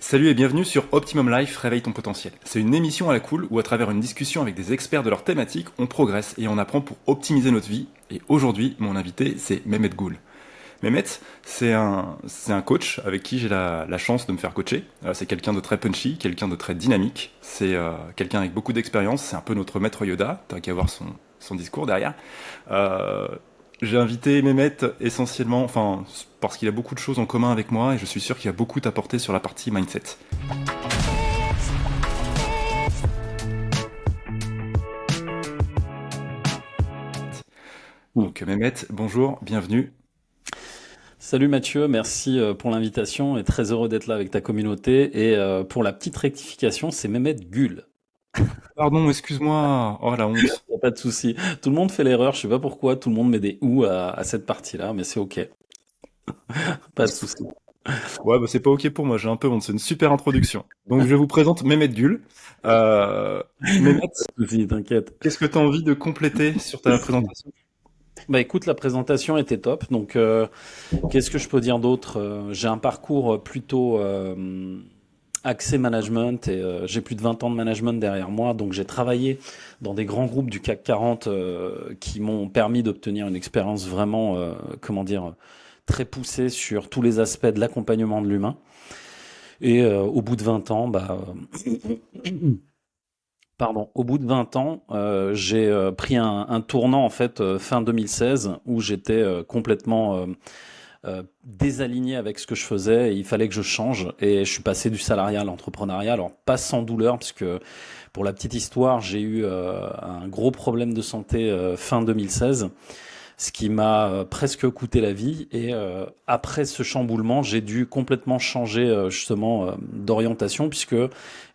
Salut et bienvenue sur Optimum Life, réveille ton potentiel. C'est une émission à la cool où à travers une discussion avec des experts de leur thématique, on progresse et on apprend pour optimiser notre vie. Et aujourd'hui, mon invité, c'est Mehmet Goul. Mehmet, c'est un coach avec qui j'ai la chance de me faire coacher. C'est quelqu'un de très punchy, quelqu'un de très dynamique. C'est quelqu'un avec beaucoup d'expérience. C'est un peu notre maître Yoda. T'as qu'à voir son discours derrière. Euh, j'ai invité Mehmet essentiellement, enfin, parce qu'il a beaucoup de choses en commun avec moi et je suis sûr qu'il a beaucoup apporté sur la partie mindset. Donc Mehmet, bonjour, bienvenue. Salut Mathieu, merci pour l'invitation et très heureux d'être là avec ta communauté. Et pour la petite rectification, c'est Mehmet Gull. Pardon, excuse-moi. Oh la honte. Y a pas de souci. Tout le monde fait l'erreur, je sais pas pourquoi, tout le monde met des ou à cette partie-là, mais c'est ok, pas de souci. Ouais, bah c'est pas ok pour moi, j'ai un peu honte, c'est une super introduction. Donc je vous présente Mehmet Gull. Mehmet, Pas de souci, t'inquiète. qu'est-ce que tu as envie de compléter sur ta présentation? Bah écoute, la présentation était top, donc qu'est-ce que je peux dire d'autre? J'ai un parcours plutôt axé management et j'ai plus de 20 ans de management derrière moi, donc j'ai travaillé dans des grands groupes du CAC 40 qui m'ont permis d'obtenir une expérience vraiment, comment dire, très poussée sur tous les aspects de l'accompagnement de l'humain. Et au bout de 20 ans, pardon, au bout de 20 ans, j'ai pris un tournant en fait fin 2016 où j'étais complètement désaligné avec ce que je faisais et il fallait que je change et je suis passé du salariat à l'entrepreneuriat. Alors pas sans douleur parce que pour la petite histoire, j'ai eu un gros problème de santé fin 2016, ce qui m'a presque coûté la vie. Et après ce chamboulement, j'ai dû complètement changer justement d'orientation puisque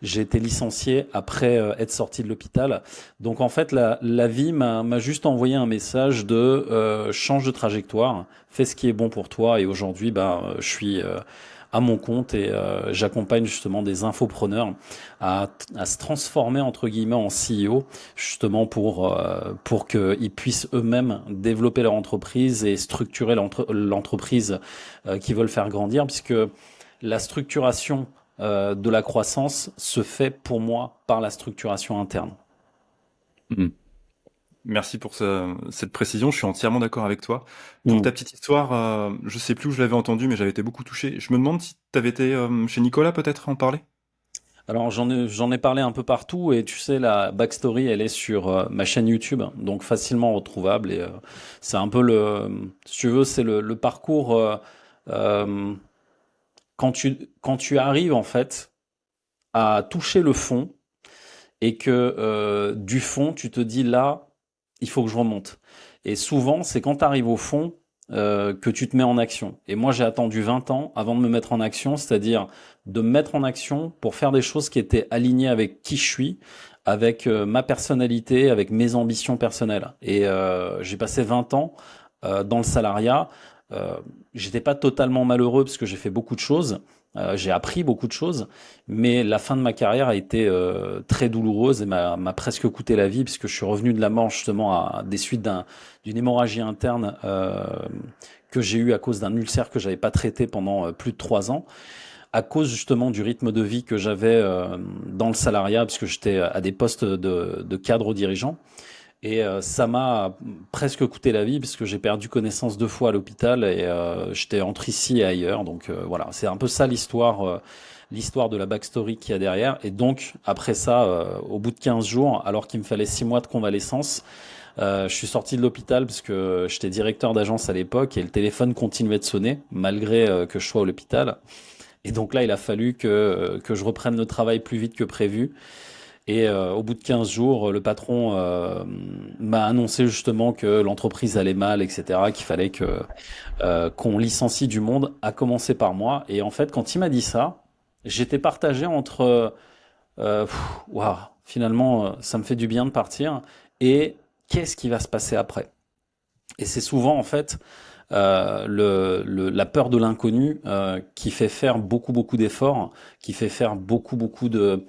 j'ai été licencié après être sorti de l'hôpital. Donc en fait, la vie m'a juste envoyé un message de change de trajectoire, fais ce qui est bon pour toi. Et aujourd'hui, je suis à mon compte et j'accompagne justement des infopreneurs à se transformer entre guillemets en CEO justement pour qu'ils puissent eux-mêmes développer leur entreprise et structurer l'entreprise qu'ils veulent faire grandir, puisque la structuration de la croissance se fait pour moi par la structuration interne. Hmm. Merci pour cette précision, je suis entièrement d'accord avec toi. Pour Mm. ta petite histoire, je sais plus où je l'avais entendu, mais j'avais été beaucoup touché. Je me demande si tu avais été chez Nicolas peut-être à en parler? Alors j'en ai parlé un peu partout et tu sais la backstory elle est sur ma chaîne YouTube donc facilement retrouvable et c'est un peu si tu veux c'est le parcours euh, quand tu arrives en fait à toucher le fond et que du fond, tu te dis là, il faut que je remonte. Et souvent, c'est quand tu arrives au fond que tu te mets en action. Et moi, j'ai attendu 20 ans avant de me mettre en action, c'est-à-dire de me mettre en action pour faire des choses qui étaient alignées avec qui je suis, avec ma personnalité, avec mes ambitions personnelles. Et j'ai passé 20 ans dans le salariat. Euh, J'étais pas totalement malheureux parce que j'ai fait beaucoup de choses. J'ai appris beaucoup de choses, mais la fin de ma carrière a été très douloureuse et m'a presque coûté la vie puisque je suis revenu de la mort justement des suites d'une hémorragie interne que j'ai eue à cause d'un ulcère que j'avais pas traité pendant plus de 3 ans, à cause justement du rythme de vie que j'avais dans le salariat puisque j'étais à des postes de cadre dirigeant. Et ça m'a presque coûté la vie puisque j'ai perdu connaissance 2 fois à l'hôpital et j'étais entre ici et ailleurs. Donc voilà, c'est un peu ça l'histoire de la backstory qu'il y a derrière. Et donc après ça, au bout de 15 jours, alors qu'il me fallait 6 mois de convalescence, je suis sorti de l'hôpital parce que j'étais directeur d'agence à l'époque et le téléphone continuait de sonner malgré que je sois à l'hôpital. Et donc là, il a fallu que je reprenne le travail plus vite que prévu. Et au bout de 15 jours, le patron m'a annoncé justement que l'entreprise allait mal, etc., qu'il fallait qu'on licencie du monde, à commencer par moi. Et en fait, quand il m'a dit ça, j'étais partagé entre waouh, finalement, ça me fait du bien de partir, et qu'est-ce qui va se passer après? Et c'est souvent en fait la peur de l'inconnu qui fait faire beaucoup beaucoup d'efforts, qui fait faire beaucoup beaucoup de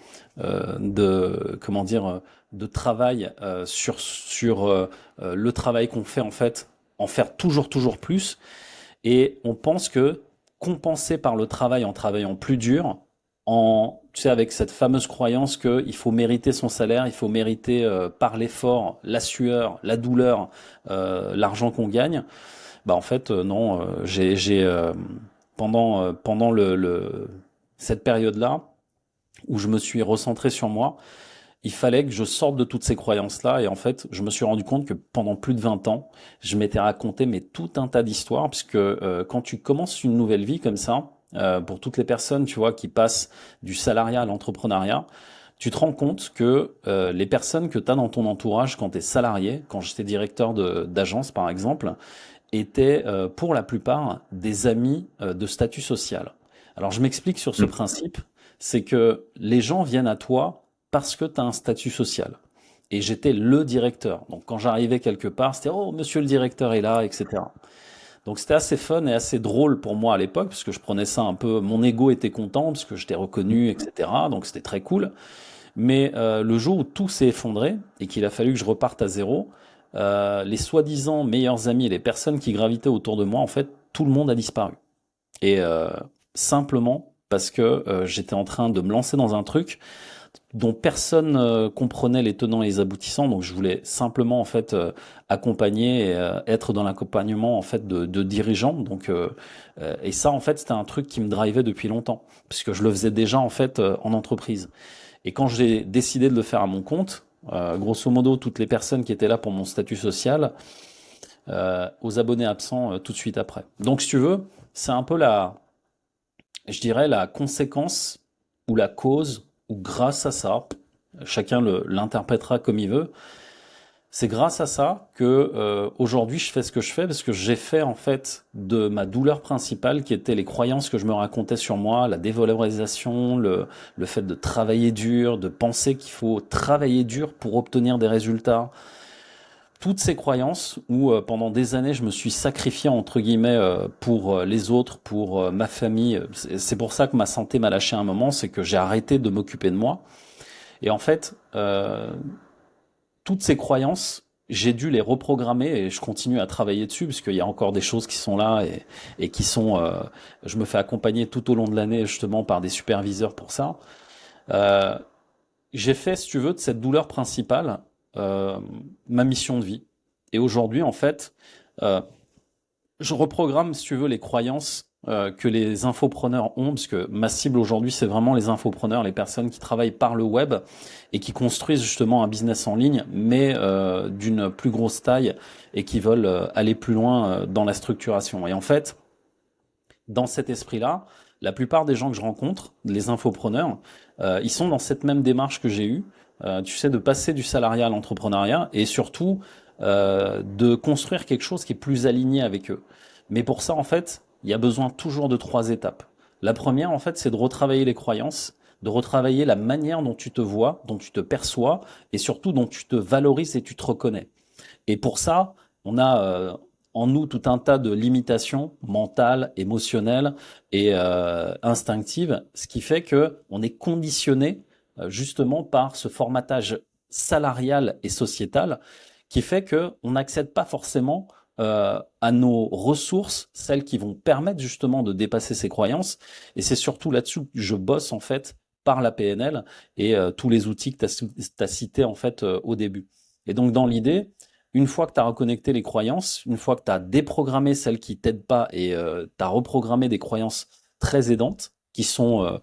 comment dire de travail sur le travail qu'on fait en fait, en faire toujours toujours plus. Et on pense que compenser par le travail en travaillant plus dur, tu sais, avec cette fameuse croyance qu'il faut mériter son salaire, il faut mériter par l'effort, la sueur, la douleur, l'argent qu'on gagne. Bah en fait non, pendant cette période-là où je me suis recentré sur moi, il fallait que je sorte de toutes ces croyances-là et en fait, je me suis rendu compte que pendant plus de 20 ans, je m'étais raconté mais tout un tas d'histoires puisque quand tu commences une nouvelle vie comme ça, pour toutes les personnes, tu vois, qui passent du salariat à l'entrepreneuriat, tu te rends compte que les personnes que tu as dans ton entourage quand tu es salarié, quand j'étais directeur d'agence par exemple, étaient pour la plupart des amis de statut social. Alors je m'explique sur ce Mm. principe, c'est que les gens viennent à toi parce que tu as un statut social. Et j'étais le directeur. Donc quand j'arrivais quelque part, c'était oh monsieur le directeur est là, etc. Donc c'était assez fun et assez drôle pour moi à l'époque, parce que je prenais ça un peu, mon ego était content parce que j'étais reconnu, etc. Donc c'était très cool. Mais le jour où tout s'est effondré et qu'il a fallu que je reparte à zéro, les soi-disant meilleurs amis, les personnes qui gravitaient autour de moi, en fait, tout le monde a disparu. Et simplement parce que j'étais en train de me lancer dans un truc dont personne comprenait les tenants et les aboutissants. Donc je voulais simplement en fait accompagner et être dans l'accompagnement en fait de dirigeants. Donc et ça en fait c'était un truc qui me drivait depuis longtemps puisque je le faisais déjà en fait en entreprise. Et quand j'ai décidé de le faire à mon compte, grosso modo, toutes les personnes qui étaient là pour mon statut social, aux abonnés absents tout de suite après. Donc, si tu veux, c'est un peu je dirais, la conséquence ou la cause, ou grâce à ça, chacun l'interprétera comme il veut, c'est grâce à ça que aujourd'hui je fais ce que je fais parce que j'ai fait en fait de ma douleur principale qui était les croyances que je me racontais sur moi, la dévalorisation, le fait de travailler dur, de penser qu'il faut travailler dur pour obtenir des résultats. Toutes ces croyances où pendant des années je me suis sacrifié entre guillemets pour les autres, pour ma famille. C'est pour ça que ma santé m'a lâché à un moment, c'est que j'ai arrêté de m'occuper de moi. Et en fait, toutes ces croyances, j'ai dû les reprogrammer et je continue à travailler dessus parce qu'il y a encore des choses qui sont là et qui sont. Je me fais accompagner tout au long de l'année justement par des superviseurs pour ça. Euh, j'ai fait, si tu veux, de cette douleur principale euh, ma mission de vie. Et aujourd'hui, en fait, euh, je reprogramme, si tu veux, les croyances que les infopreneurs ont, parce que ma cible aujourd'hui, c'est vraiment les infopreneurs, les personnes qui travaillent par le web et qui construisent justement un business en ligne, mais d'une plus grosse taille et qui veulent aller plus loin dans la structuration. Et en fait, dans cet esprit-là, la plupart des gens que je rencontre, les infopreneurs, ils sont dans cette même démarche que j'ai eue, tu sais, de passer du salariat à l'entrepreneuriat et surtout de construire quelque chose qui est plus aligné avec eux. Mais pour ça, en fait, il y a besoin toujours de 3 étapes. La première, en fait, c'est de retravailler les croyances, de retravailler la manière dont tu te vois, dont tu te perçois et surtout dont tu te valorises et tu te reconnais. Et pour ça, on a en nous tout un tas de limitations mentales, émotionnelles et instinctives, ce qui fait que on est conditionné justement par ce formatage salarial et sociétal qui fait que on n'accède pas forcément à nos ressources, celles qui vont permettre justement de dépasser ces croyances. Et c'est surtout là-dessus que je bosse en fait par la PNL et tous les outils que tu as cités en fait au début. Et donc dans l'idée, une fois que tu as reconnecté les croyances, une fois que tu as déprogrammé celles qui t'aident pas et tu as reprogrammé des croyances très aidantes qui sont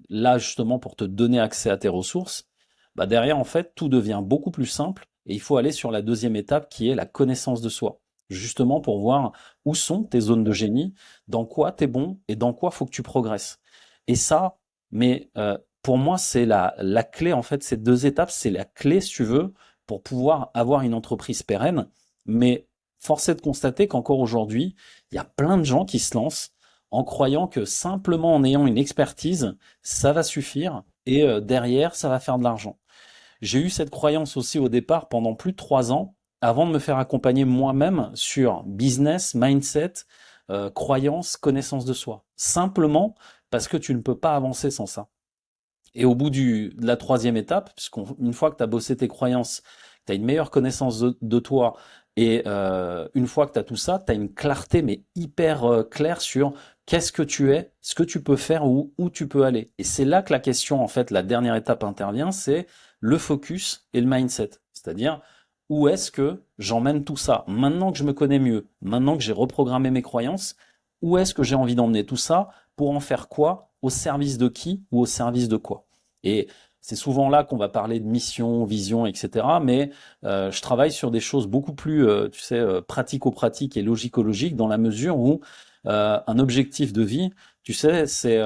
là justement pour te donner accès à tes ressources, bah derrière en fait tout devient beaucoup plus simple et il faut aller sur la deuxième étape qui est la connaissance de soi. Justement pour voir où sont tes zones de génie, dans quoi tu es bon et dans quoi faut que tu progresses. Et ça, mais pour moi c'est la clé en fait, ces 2 étapes, c'est la clé si tu veux pour pouvoir avoir une entreprise pérenne. Mais force est de constater qu'encore aujourd'hui, il y a plein de gens qui se lancent en croyant que simplement en ayant une expertise, ça va suffire et derrière, ça va faire de l'argent. J'ai eu cette croyance aussi au départ pendant plus de 3 ans avant de me faire accompagner moi-même sur business, mindset, croyance, connaissance de soi. Simplement parce que tu ne peux pas avancer sans ça. Et au bout de la troisième étape, puisqu'une fois que tu as bossé tes croyances, tu as une meilleure connaissance de toi, et une fois que tu as tout ça, tu as une clarté, mais hyper claire sur qu'est-ce que tu es, ce que tu peux faire ou où tu peux aller. Et c'est là que la question, en fait, la dernière étape intervient, c'est le focus et le mindset. C'est-à-dire, où est-ce que j'emmène tout ça? Maintenant que je me connais mieux, maintenant que j'ai reprogrammé mes croyances, où est-ce que j'ai envie d'emmener tout ça pour en faire quoi? Au service de qui ou au service de quoi? Et c'est souvent là qu'on va parler de mission, vision, etc. Mais je travaille sur des choses beaucoup plus, tu sais, pratico-pratiques et logico-logiques dans la mesure où un objectif de vie, tu sais, c'est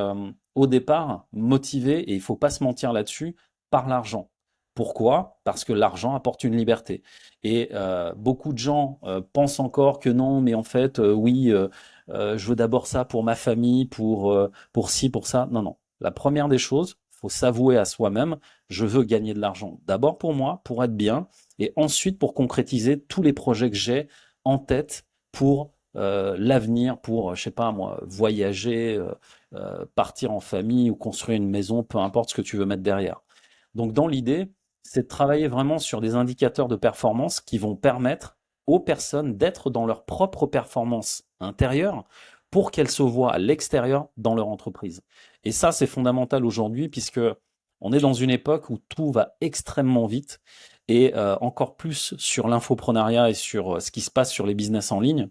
au départ motivé, et il faut pas se mentir là-dessus, par l'argent. Pourquoi? Parce que l'argent apporte une liberté. Et beaucoup de gens pensent encore que non, mais en fait, oui, je veux d'abord ça pour ma famille, pour ci, pour ça. Non, non. La première des choses, faut s'avouer à soi-même, je veux gagner de l'argent. D'abord pour moi, pour être bien, et ensuite pour concrétiser tous les projets que j'ai en tête pour l'avenir, pour, je sais pas moi, voyager, partir en famille ou construire une maison, peu importe ce que tu veux mettre derrière. Donc dans l'idée, c'est de travailler vraiment sur des indicateurs de performance qui vont permettre aux personnes d'être dans leur propre performance intérieure pour qu'elles se voient à l'extérieur dans leur entreprise. Et ça, c'est fondamental aujourd'hui puisque on est dans une époque où tout va extrêmement vite et encore plus sur l'infoprenariat et sur ce qui se passe sur les business en ligne.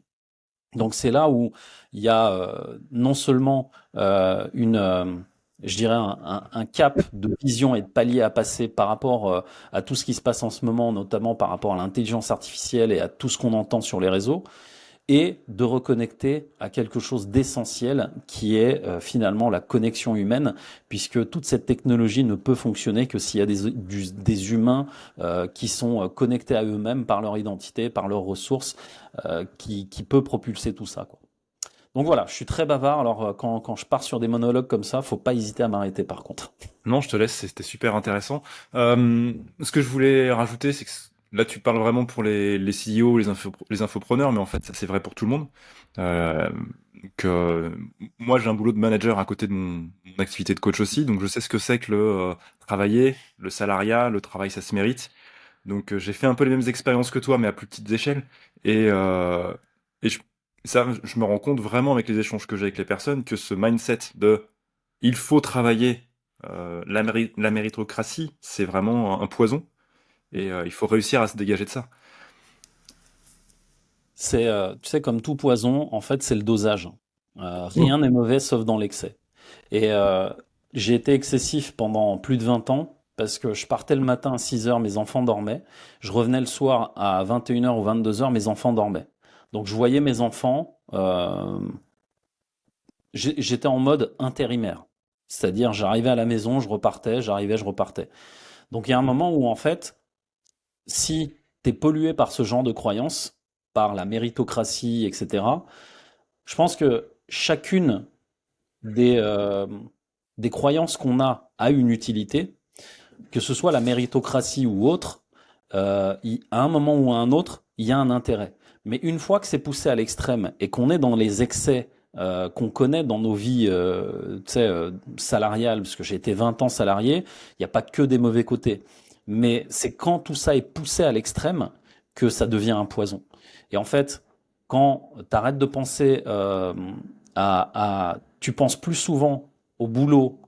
Donc c'est là où il y a non seulement je dirais un cap de vision et de palier à passer par rapport à tout ce qui se passe en ce moment, notamment par rapport à l'intelligence artificielle et à tout ce qu'on entend sur les réseaux, et de reconnecter à quelque chose d'essentiel qui est finalement la connexion humaine, puisque toute cette technologie ne peut fonctionner que s'il y a des humains qui sont connectés à eux-mêmes par leur identité, par leurs ressources, qui peut propulser tout ça, quoi. Donc voilà, je suis très bavard, alors quand je pars sur des monologues comme ça, faut pas hésiter à m'arrêter par contre. Non, je te laisse, c'était super intéressant. Ce que je voulais rajouter, c'est que là, tu parles vraiment pour les CEO, les infopreneurs, mais en fait, ça c'est vrai pour tout le monde. Euh, que moi, j'ai un boulot de manager à côté de mon activité de coach aussi, donc je sais ce que c'est que le travailler, le salariat, le travail, ça se mérite. Donc j'ai fait un peu les mêmes expériences que toi, mais à plus petites échelles. Et, euh, et ça, je me rends compte vraiment avec les échanges que j'ai avec les personnes que ce mindset de il faut travailler, la méritocratie, c'est vraiment un poison. Et il faut réussir à se dégager de ça. C'est, tu sais, comme tout poison, en fait, c'est le dosage. Mm. Rien n'est mauvais sauf dans l'excès. Et j'ai été excessif pendant plus de 20 ans parce que je partais le matin à 6 heures, mes enfants dormaient. Je revenais le soir à 21 heures ou 22 heures, mes enfants dormaient. Donc je voyais mes enfants, j'étais en mode intérimaire. C'est-à-dire j'arrivais à la maison, je repartais, j'arrivais, je repartais. Donc il y a un moment où en fait, si tu es pollué par ce genre de croyances, par la méritocratie, etc., je pense que chacune des, euh, des croyances qu'on a une utilité, que ce soit la méritocratie ou autre, à un moment ou à un autre, il y a un intérêt. Mais une fois que c'est poussé à l'extrême et qu'on est dans les excès qu'on connaît dans nos vies tu sais, salariales, parce que j'ai été 20 ans salarié, il n'y a pas que des mauvais côtés. Mais c'est quand tout ça est poussé à l'extrême que ça devient un poison. Et en fait, quand tu arrêtes de penser tu penses plus souvent au boulot,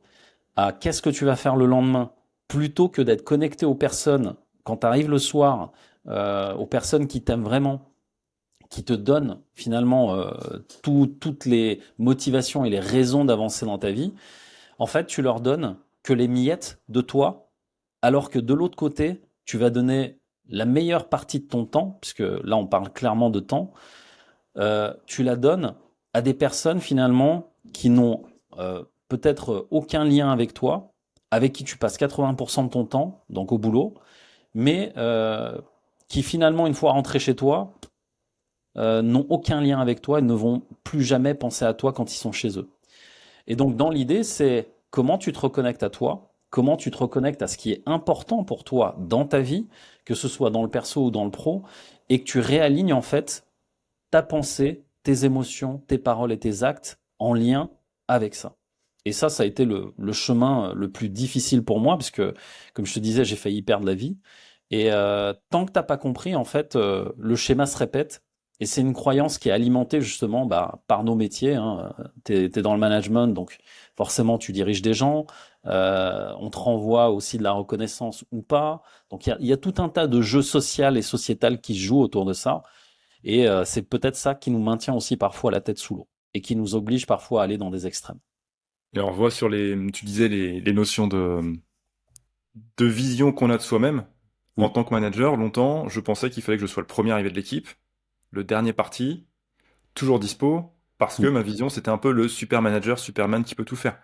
à qu'est-ce que tu vas faire le lendemain, plutôt que d'être connecté aux personnes quand tu arrives le soir, aux personnes qui t'aiment vraiment, qui te donnent finalement toutes les motivations et les raisons d'avancer dans ta vie, en fait, tu leur donnes que les miettes de toi, alors que de l'autre côté, tu vas donner la meilleure partie de ton temps, puisque là on parle clairement de temps, tu la donnes à des personnes finalement qui n'ont peut-être aucun lien avec toi, avec qui tu passes 80% de ton temps, donc au boulot, mais qui finalement, une fois rentrés chez toi, n'ont aucun lien avec toi et ne vont plus jamais penser à toi quand ils sont chez eux. Et donc dans l'idée, c'est comment tu te reconnectes à toi, comment tu te reconnectes à ce qui est important pour toi dans ta vie, que ce soit dans le perso ou dans le pro, et que tu réalignes en fait ta pensée, tes émotions, tes paroles et tes actes en lien avec ça. Et ça a été le chemin le plus difficile pour moi, parce que, comme je te disais, j'ai failli perdre la vie. Et tant que t'as pas compris, en fait, le schéma se répète. Et c'est une croyance qui est alimentée justement par nos métiers, hein. T'es dans le management, donc forcément tu diriges des gens. On te renvoie aussi de la reconnaissance ou pas. Donc il y a tout un tas de jeux sociaux et sociétal qui se jouent autour de ça. Et c'est peut-être ça qui nous maintient aussi parfois la tête sous l'eau et qui nous oblige parfois à aller dans des extrêmes. Et on revoit sur tu disais les notions de vision qu'on a de soi-même. En Mm. tant que manager, longtemps, je pensais qu'il fallait que je sois le premier arrivé de l'équipe, le dernier parti, toujours dispo, parce que Mm. ma vision, c'était un peu le super manager, Superman qui peut tout faire.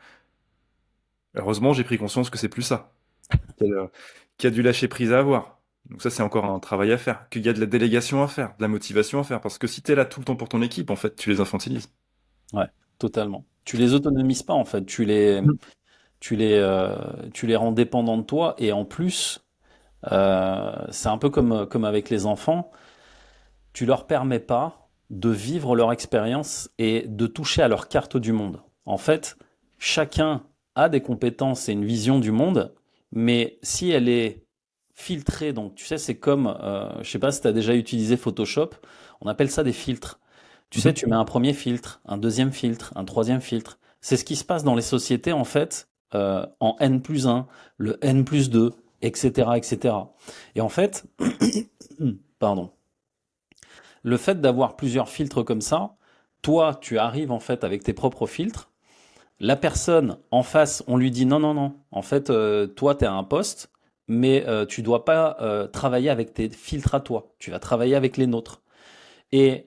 Heureusement, j'ai pris conscience que c'est plus ça. Qu'il y a, qu'il y a du lâcher prise à avoir. Donc ça, c'est encore un travail à faire. Qu'il y a de la délégation à faire, de la motivation à faire. Parce que si t'es là tout le temps pour ton équipe, en fait, tu les infantilises. Ouais, totalement. Tu les autonomises pas en fait, Mm. tu les, euh, tu les rends dépendants de toi et en plus, c'est un peu comme avec les enfants, tu leur permets pas de vivre leur expérience et de toucher à leur carte du monde. En fait, chacun a des compétences et une vision du monde, mais si elle est filtrée, donc tu sais, c'est comme, je sais pas si tu as déjà utilisé Photoshop, on appelle ça des filtres. Tu sais, Mhm. tu mets un premier filtre, un deuxième filtre, un troisième filtre. C'est ce qui se passe dans les sociétés, en fait, en N+1, le N+2, etc., etc. Et cetera. Et en fait, pardon, le fait d'avoir plusieurs filtres comme ça, toi, tu arrives en fait avec tes propres filtres. La personne en face, on lui dit non, non, non. En fait, toi, tu es à un poste, mais tu dois pas travailler avec tes filtres à toi. Tu vas travailler avec les nôtres. Et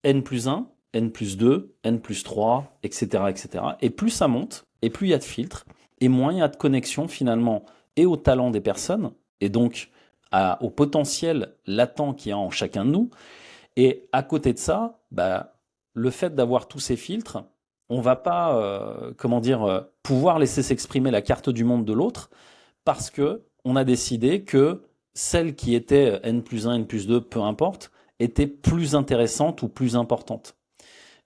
N+1, N+2, N+3, etc., etc. Et plus ça monte, et plus il y a de filtres, et moins il y a de connexion finalement et au talent des personnes, et donc au potentiel latent qu'il y a en chacun de nous. Et à côté de ça, le fait d'avoir tous ces filtres, on va pas, comment dire, pouvoir laisser s'exprimer la carte du monde de l'autre parce que on a décidé que celle qui était N+1, N+2, peu importe, était plus intéressante ou plus importante.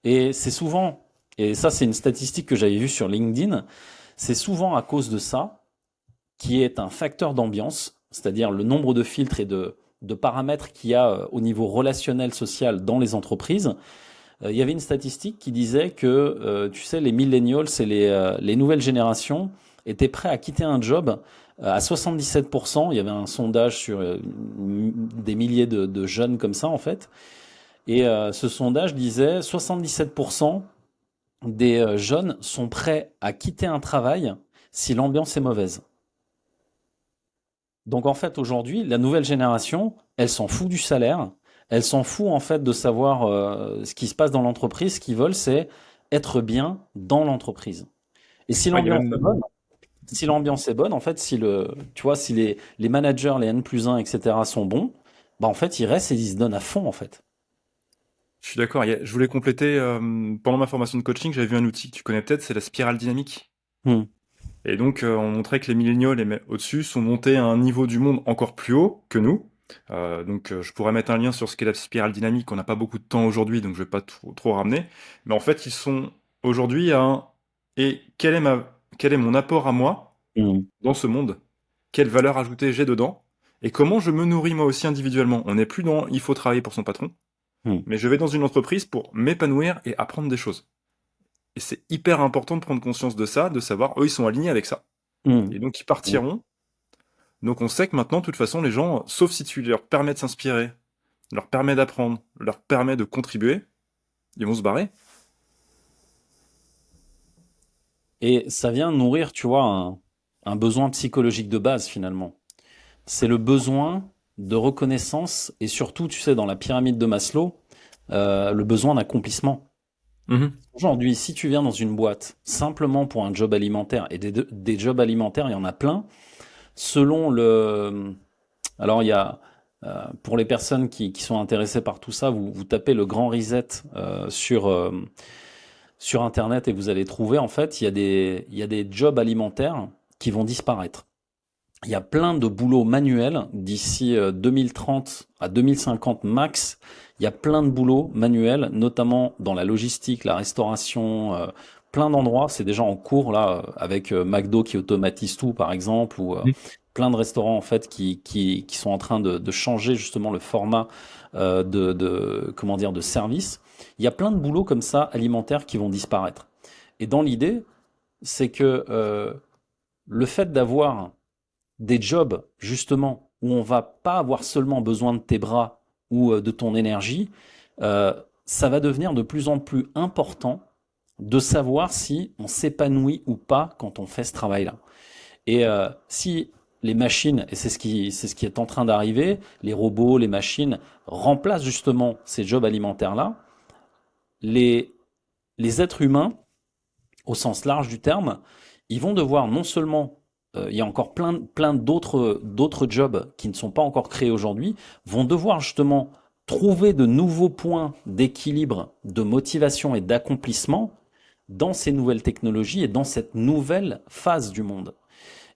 Et c'est souvent, et ça c'est une statistique que j'avais vue sur LinkedIn, c'est souvent à cause de ça qui est un facteur d'ambiance, c'est-à-dire le nombre de filtres et de paramètres qu'il y a au niveau relationnel social dans les entreprises. Il y avait une statistique qui disait que, tu sais, les millennials et les nouvelles générations étaient prêts à quitter un job à 77%. Il y avait un sondage sur des milliers de jeunes comme ça, en fait. Et ce sondage disait 77% des jeunes sont prêts à quitter un travail si l'ambiance est mauvaise. Donc en fait, aujourd'hui, la nouvelle génération, elle s'en fout du salaire, elle s'en fout en fait de savoir ce qui se passe dans l'entreprise. Ce qu'ils veulent, c'est être bien dans l'entreprise. Et Ouais, il y a même, si l'ambiance est bonne, en fait, tu vois, si les managers, les N+1, etc. sont bons, en fait, ils restent et ils se donnent à fond, en fait. je suis d'accord. Je voulais compléter, pendant ma formation de coaching, j'avais vu un outil que tu connais peut-être, c'est la spirale dynamique. Hmm. Et donc, on montrait que les milléniaux, au-dessus, sont montés à un niveau du monde encore plus haut que nous. Je pourrais mettre un lien sur ce qu'est la spirale dynamique. On n'a pas beaucoup de temps aujourd'hui, donc je vais pas trop ramener. Mais en fait, ils sont aujourd'hui à un... Et quel est mon apport à moi Hmm. dans ce monde? Quelle valeur ajoutée j'ai dedans? Et comment je me nourris moi aussi individuellement? On n'est plus dans il faut travailler pour son patron, Hmm. mais je vais dans une entreprise pour m'épanouir et apprendre des choses. Et c'est hyper important de prendre conscience de ça, de savoir, eux, ils sont alignés avec ça. Hmm. Et donc, ils partiront. Donc, on sait que maintenant, de toute façon, les gens, sauf si tu leur permets de s'inspirer, leur permets d'apprendre, leur permets de contribuer, ils vont se barrer. Et ça vient nourrir, tu vois, un besoin psychologique de base, finalement. C'est le besoin de reconnaissance et surtout, tu sais, dans la pyramide de Maslow, le besoin d'accomplissement. Mhm. Aujourd'hui, si tu viens dans une boîte simplement pour un job alimentaire, et des jobs alimentaires, il y en a plein, selon le... Alors, il y a, pour les personnes qui sont intéressées par tout ça, vous tapez le grand reset sur Internet et vous allez trouver, en fait, il y a des jobs alimentaires qui vont disparaître. Il y a plein de boulots manuels d'ici 2030 à 2050 max. Il y a plein de boulots manuels, notamment dans la logistique, la restauration, plein d'endroits. C'est déjà en cours là avec McDo qui automatise tout par exemple ou Mhm. plein de restaurants en fait qui sont en train de changer justement le format comment dire, de service. Il y a plein de boulots comme ça alimentaires qui vont disparaître. Et dans l'idée, c'est que le fait d'avoir des jobs justement où on va pas avoir seulement besoin de tes bras ou de ton énergie, euh, ça va devenir de plus en plus important de savoir si on s'épanouit ou pas quand on fait ce travail-là. Et si les machines, et c'est ce qui est en train d'arriver, les robots, les machines remplacent justement ces jobs alimentaires-là, les, les êtres humains, au sens large du terme, ils vont devoir non seulement, il y a encore plein d'autres jobs qui ne sont pas encore créés aujourd'hui, vont devoir justement trouver de nouveaux points d'équilibre, de motivation et d'accomplissement dans ces nouvelles technologies et dans cette nouvelle phase du monde.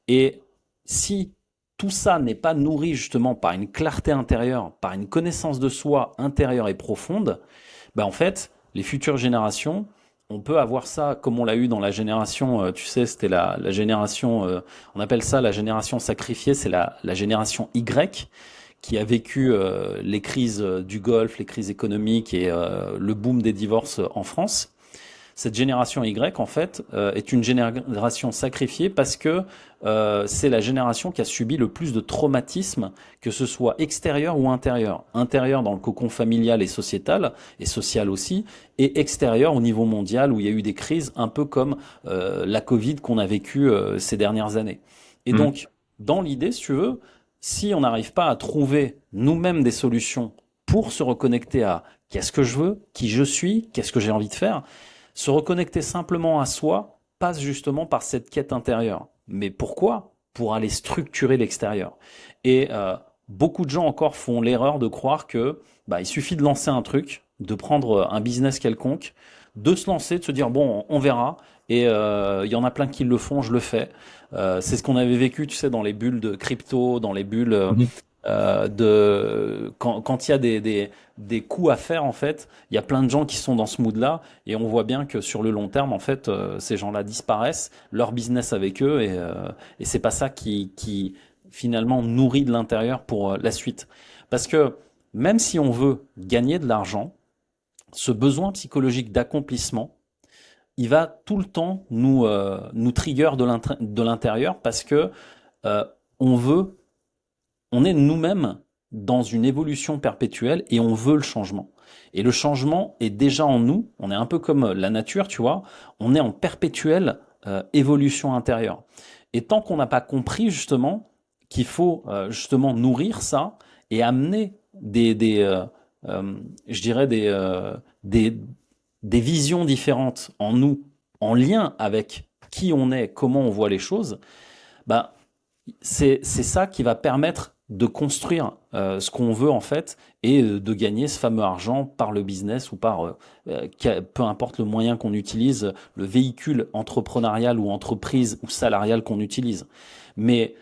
Et si tout ça n'est pas nourri justement par une clarté intérieure, par une connaissance de soi intérieure et profonde, ben en fait, les futures générations, on peut avoir ça comme on l'a eu dans la génération, tu sais, c'était la génération, on appelle ça la génération sacrifiée, c'est la génération Y qui a vécu les crises du Golfe, les crises économiques et le boom des divorces en France. Cette génération Y, en fait, est une génération sacrifiée parce que c'est la génération qui a subi le plus de traumatismes, que ce soit extérieur ou intérieur. Intérieur dans le cocon familial et sociétal, et social aussi, et extérieur au niveau mondial où il y a eu des crises un peu comme la Covid qu'on a vécu ces dernières années. Et Hmm. donc, dans l'idée, si tu veux, si on n'arrive pas à trouver nous-mêmes des solutions pour se reconnecter à qu'est-ce que je veux, qui je suis, qu'est-ce que j'ai envie de faire, se reconnecter simplement à soi passe justement par cette quête intérieure. Mais pourquoi? Pour aller structurer l'extérieur. Et beaucoup de gens encore font l'erreur de croire que bah, il suffit de lancer un truc, de prendre un business quelconque, de se lancer, de se dire bon, on verra. Et il y en a plein qui le font, je le fais. C'est ce qu'on avait vécu, tu sais, dans les bulles de crypto, dans les bulles Mhm. quand il y a des coups à faire, en fait, il y a plein de gens qui sont dans ce mood-là, et on voit bien que sur le long terme, en fait, ces gens-là disparaissent, leur business avec eux, et c'est pas ça qui finalement nourrit de l'intérieur pour la suite. Parce que même si on veut gagner de l'argent, ce besoin psychologique d'accomplissement, il va tout le temps nous trigger de l'intérieur parce que euh, on veut on est nous-mêmes dans une évolution perpétuelle et on veut le changement. Et le changement est déjà en nous. On est un peu comme la nature, tu vois. On est en perpétuelle évolution intérieure. Et tant qu'on n'a pas compris justement qu'il faut justement nourrir ça et amener je dirais des, des visions différentes en nous, en lien avec qui on est, comment on voit les choses, bah, c'est ça qui va permettre de construire ce qu'on veut en fait et de gagner ce fameux argent par le business ou par peu importe le moyen qu'on utilise, le véhicule entrepreneurial ou entreprise ou salarial qu'on utilise. Mais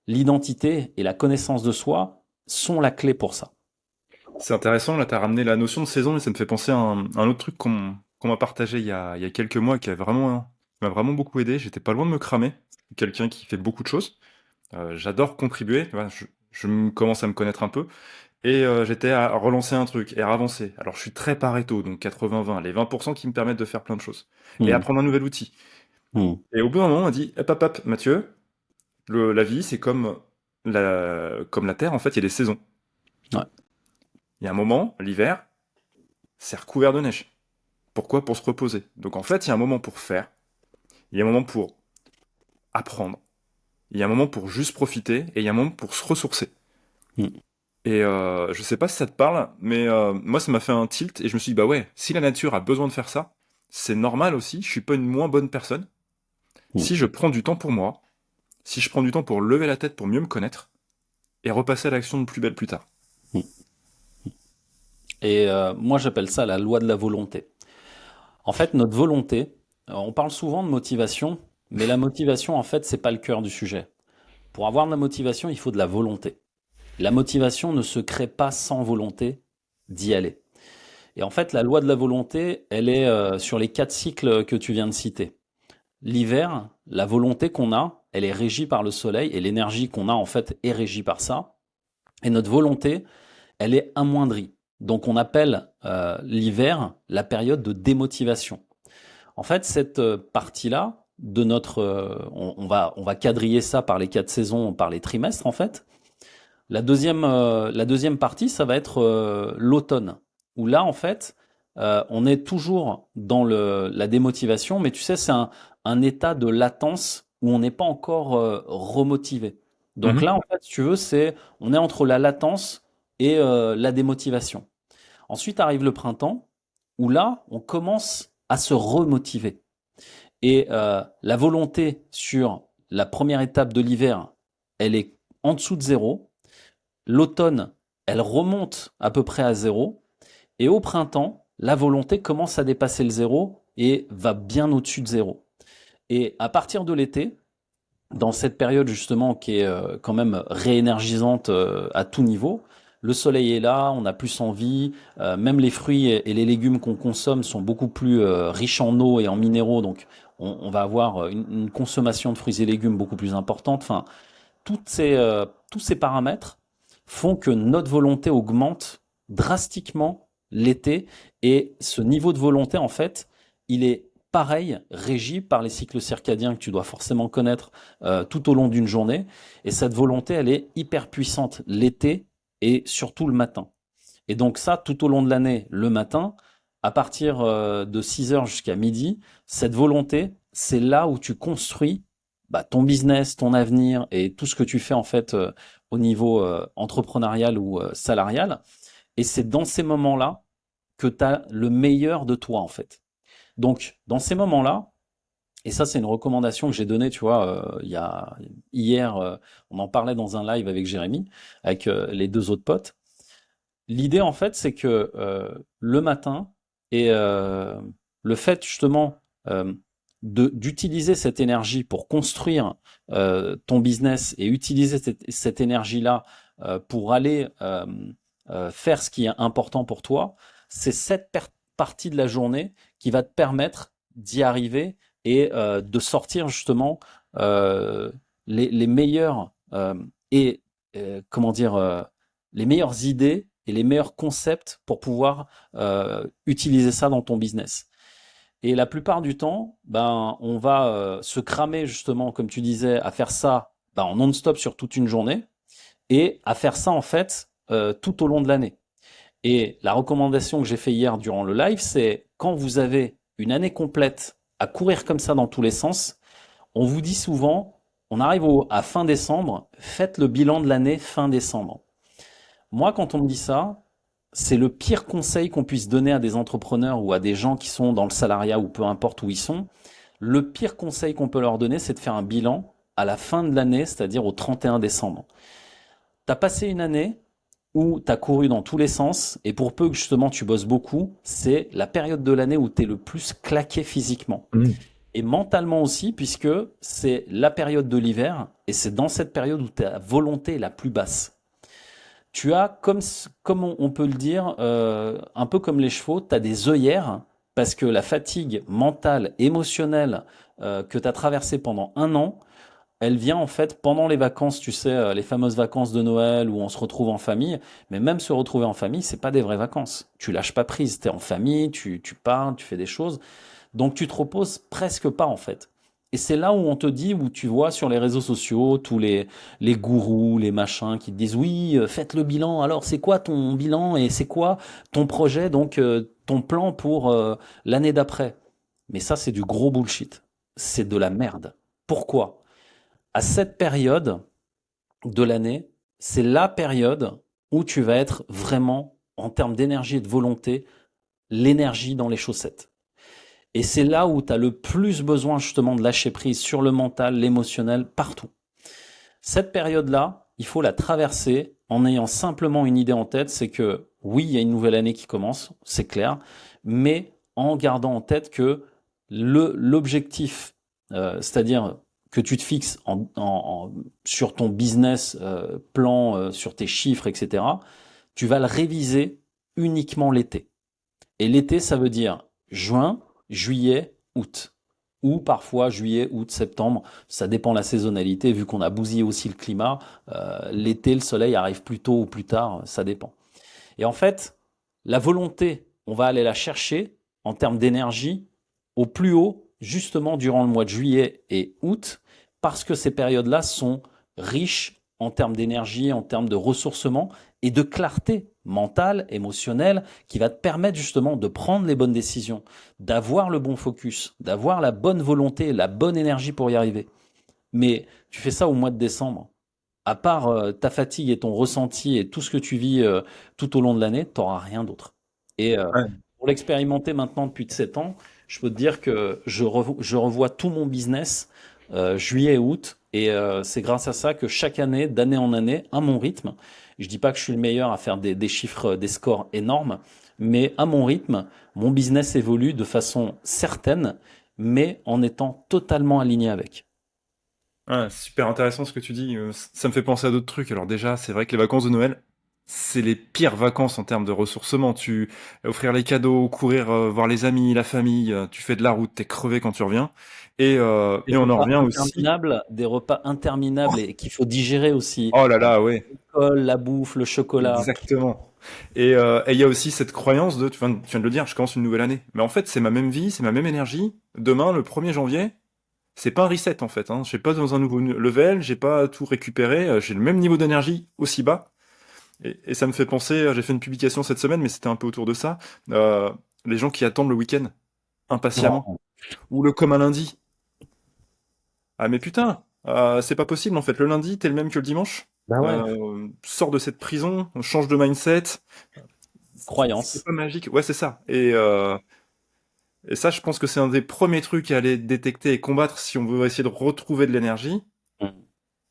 l'identité et la connaissance de soi sont la clé pour ça. C'est intéressant, là, tu as ramené la notion de saison et ça me fait penser à un autre truc qu'on m'a partagé il y a quelques mois qui m'a vraiment beaucoup aidé. J'étais pas loin de me cramer. Quelqu'un qui fait beaucoup de choses. J'adore contribuer. Tu vois, commence à me connaître un peu. Et j'étais à relancer un truc et à avancer. Alors je suis très Pareto, donc 80-20, les 20% qui me permettent de faire plein de choses. Et Hmm, apprendre un nouvel outil. hmm, Et au bout d'un moment, on m'a dit, hop, hop, hop, Mathieu, la vie, c'est comme la Terre, en fait, il y a des saisons. ouais, Il y a un moment, l'hiver, c'est recouvert de neige. Pourquoi? Pour se reposer. Donc en fait, il y a un moment pour faire, il y a un moment pour apprendre, il y a un moment pour juste profiter, et il y a un moment pour se ressourcer. hmm, Et je sais pas si ça te parle, mais moi ça m'a fait un tilt, et je me suis dit, bah ouais, si la nature a besoin de faire ça, c'est normal aussi, je suis pas une moins bonne personne. hmm, Si je prends du temps pour moi, si je prends du temps pour lever la tête pour mieux me connaître, et repasser à l'action de plus belle plus tard. hmm. Et moi j'appelle ça la loi de la volonté. En fait, notre volonté, on parle souvent de motivation, mais la motivation, en fait, c'est pas le cœur du sujet. Pour avoir de la motivation, il faut de la volonté. La motivation ne se crée pas sans volonté d'y aller. Et en fait, la loi de la volonté, elle est sur les 4 cycles que tu viens de citer. L'hiver, la volonté qu'on a, elle est régie par le soleil et l'énergie qu'on a en fait est régie par ça. Et notre volonté, elle est amoindrie. Donc on appelle l'hiver la période de démotivation. En fait, cette partie-là de notre, on va quadriller ça par les 4 saisons, par les trimestres en fait. La deuxième partie, ça va être l'automne, où là en fait, on est toujours dans la démotivation, mais tu sais, c'est un état de latence où on n'est pas encore remotivé. Donc Mhm. là, en fait, si tu veux, on est entre la latence et la démotivation. Ensuite arrive le printemps, où là, on commence à se remotiver. Et la volonté sur la première étape de l'hiver, elle est en dessous de zéro. L'automne, elle remonte à peu près à zéro. Et au printemps, la volonté commence à dépasser le zéro et va bien au-dessus de zéro. Et à partir de l'été, dans cette période justement qui est quand même réénergisante à tout niveau, le soleil est là, on a plus envie, même les fruits et les légumes qu'on consomme sont beaucoup plus riches en eau et en minéraux, donc on va avoir une consommation de fruits et légumes beaucoup plus importante. Enfin, tous ces paramètres font que notre volonté augmente drastiquement l'été et ce niveau de volonté, en fait, il est pareil, régi par les cycles circadiens que tu dois forcément connaître tout au long d'une journée. Et cette volonté, elle est hyper puissante l'été et surtout le matin. Et donc ça, tout au long de l'année, le matin, à partir de 6 heures jusqu'à midi, cette volonté, c'est là où tu construis ton business, ton avenir et tout ce que tu fais en fait au niveau entrepreneurial ou salarial. Et c'est dans ces moments-là que tu as le meilleur de toi en fait. Donc dans ces moments-là, et ça c'est une recommandation que j'ai donnée, tu vois, hier, on en parlait dans un live avec Jérémy, avec les deux autres potes. L'idée, en fait, c'est que le matin et le fait justement d'utiliser cette énergie pour construire ton business et utiliser cette énergie-là pour aller faire ce qui est important pour toi, c'est cette partie de la journée qui va te permettre d'y arriver et de sortir justement euh, les meilleurs et comment dire les meilleures idées et les meilleurs concepts pour pouvoir utiliser ça dans ton business. Et la plupart du temps, on va se cramer justement, comme tu disais, à faire ça en non-stop sur toute une journée et à faire ça en fait tout au long de l'année. Et la recommandation que j'ai fait hier durant le live, c'est quand vous avez une année complète à courir comme ça dans tous les sens, on vous dit souvent, on arrive à fin décembre, faites le bilan de l'année fin décembre. Moi, quand on me dit ça, c'est le pire conseil qu'on puisse donner à des entrepreneurs ou à des gens qui sont dans le salariat ou peu importe où ils sont. Le pire conseil qu'on peut leur donner, c'est de faire un bilan à la fin de l'année, c'est-à-dire au 31 décembre. Tu as passé une année où tu as couru dans tous les sens et pour peu que justement tu bosses beaucoup, c'est la période de l'année où tu es le plus claqué physiquement. Mhm. Et mentalement aussi, puisque c'est la période de l'hiver et c'est dans cette période où ta volonté est la plus basse. Tu as, comme on peut le dire, un peu comme les chevaux, tu as des œillères parce que la fatigue mentale, émotionnelle que tu as traversée pendant un an, elle vient en fait pendant les vacances, tu sais, les fameuses vacances de Noël où on se retrouve en famille. Mais même se retrouver en famille, c'est pas des vraies vacances. Tu lâches pas prise, tu es en famille, tu parles, tu fais des choses. Donc tu te reposes presque pas en fait. Et c'est là où on te dit, où tu vois sur les réseaux sociaux, tous les gourous, les machins qui te disent oui, faites le bilan. Alors c'est quoi ton bilan et c'est quoi ton projet, donc ton plan pour l'année d'après? Mais ça c'est du gros bullshit. C'est de la merde. Pourquoi? À cette période de l'année, c'est la période où tu vas être vraiment, en termes d'énergie et de volonté, l'énergie dans les chaussettes. Et c'est là où tu as le plus besoin justement de lâcher prise sur le mental, l'émotionnel, partout. Cette période-là, il faut la traverser en ayant simplement une idée en tête, c'est que oui, il y a une nouvelle année qui commence, c'est clair, mais en gardant en tête que l'objectif, c'est-à-dire que tu te fixes sur ton business plan, sur tes chiffres, etc., tu vas le réviser uniquement l'été. Et l'été, ça veut dire juin, juillet, août. ou parfois juillet, août, septembre. Ça dépend de la saisonnalité, vu qu'on a bousillé aussi le climat. L'été, le soleil arrive plus tôt ou plus tard, ça dépend. Et en fait, la volonté, on va aller la chercher en termes d'énergie au plus haut, justement durant le mois de juillet et août, parce que ces périodes-là sont riches en termes d'énergie, en termes de ressourcement et de clarté mentale, émotionnelle, qui va te permettre justement de prendre les bonnes décisions, d'avoir le bon focus, d'avoir la bonne volonté, la bonne énergie pour y arriver. Mais tu fais ça au mois de décembre. À part ta fatigue et ton ressenti et tout ce que tu vis tout au long de l'année, tu n'auras rien d'autre. Et Ouais. pour l'expérimenter maintenant depuis 7 ans, je peux te dire que je revois tout mon business juillet et août. Et c'est grâce à ça que chaque année, d'année en année, à mon rythme, je dis pas que je suis le meilleur à faire des chiffres, des scores énormes, mais à mon rythme, mon business évolue de façon certaine, mais en étant totalement aligné avec. Ouais, c'est super intéressant ce que tu dis. Ça me fait penser à d'autres trucs. Alors déjà, c'est vrai que les vacances de Noël, c'est les pires vacances en termes de ressourcement. Tu offrir les cadeaux, courir voir les amis, la famille, tu fais de la route, t'es crevé quand tu reviens. Des Et on en repas revient aussi. interminables, des repas interminables et qu'il faut digérer aussi. Oh là là, ouais, L'alcool, la bouffe, le chocolat. exactement. Et il y a aussi cette croyance de, tu viens de le dire, je commence une nouvelle année. Mais en fait, c'est ma même vie, c'est ma même énergie. Demain, le 1er janvier, c'est pas un reset en fait. Hein. Je suis pas dans un nouveau level, j'ai pas tout récupéré, j'ai le même niveau d'énergie aussi bas. Et ça me fait penser, j'ai fait une publication cette semaine, mais c'était un peu autour de ça. euh, les gens qui attendent le week-end impatiemment, Oh, ou le comme un lundi. Ah mais putain, c'est pas possible en fait. Le lundi, t'es le même que le dimanche. bah ouais, Sors de cette prison, change de mindset. C'est croyance. pas magique. Ouais, c'est ça. Et ça, je pense que c'est un des premiers trucs à aller détecter et combattre si on veut essayer de retrouver de l'énergie. Mm.